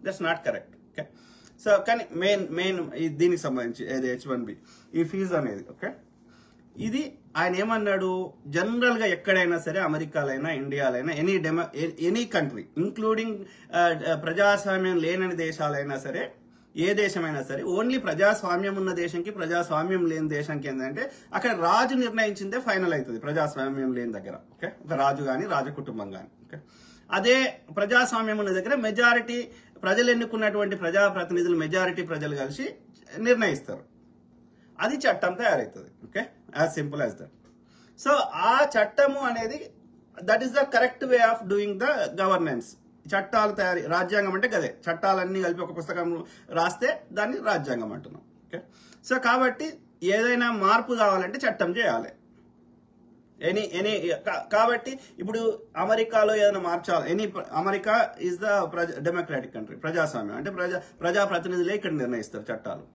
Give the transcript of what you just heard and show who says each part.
Speaker 1: That's not correct. Okay, so కానీ main దీనికి సంబంధించి ఏది H1B ఈ ఫీజు అనేది, ఓకే, ఇది ఆయన ఏమన్నాడు, జనరల్ గా ఎక్కడైనా సరే, అమెరికాలైనా ఇండియాలైనా ఎనీ కంట్రీ ఇంక్లూడింగ్ ప్రజాస్వామ్యం లేని దేశాలైనా సరే, ఏ దేశమైనా సరే, ఓన్లీ ప్రజాస్వామ్యం ఉన్న దేశంకి ప్రజాస్వామ్యం లేని దేశానికి ఏంటంటే అక్కడ రాజు నిర్ణయించిందే ఫైనల్ అవుతుంది ప్రజాస్వామ్యం లేని దగ్గర. ఓకే, ఒక రాజు కానీ రాజకుటుంబం కానీ. ఓకే, అదే ప్రజాస్వామ్యం ఉన్న దగ్గర మెజారిటీ ప్రజలు ఎన్నుకున్నటువంటి ప్రజాప్రతినిధులు, మెజారిటీ ప్రజలు కలిసి నిర్ణయిస్తారు, అది చట్టం తయారవుతుంది. Okay, as simple as that. So ఆ చట్టము అనేది that is the correct way of doing the governance. చట్టాలు తయారీ, రాజ్యాంగం అంటే గదే, చట్టాలన్నీ కలిపి ఒక పుస్తకం రాస్తే దాన్ని రాజ్యాంగం అంటున్నాం. ఓకే, సో కాబట్టి ఏదైనా మార్పు కావాలంటే చట్టం చేయాలి. కాబట్టి ఇప్పుడు అమెరికాలో ఏదైనా మార్చాలి, America is the democratic country, ప్రజాస్వామ్యం అంటే ప్రజాప్రతినిధులే ఇక్కడ నిర్ణయిస్తారు చట్టాలు.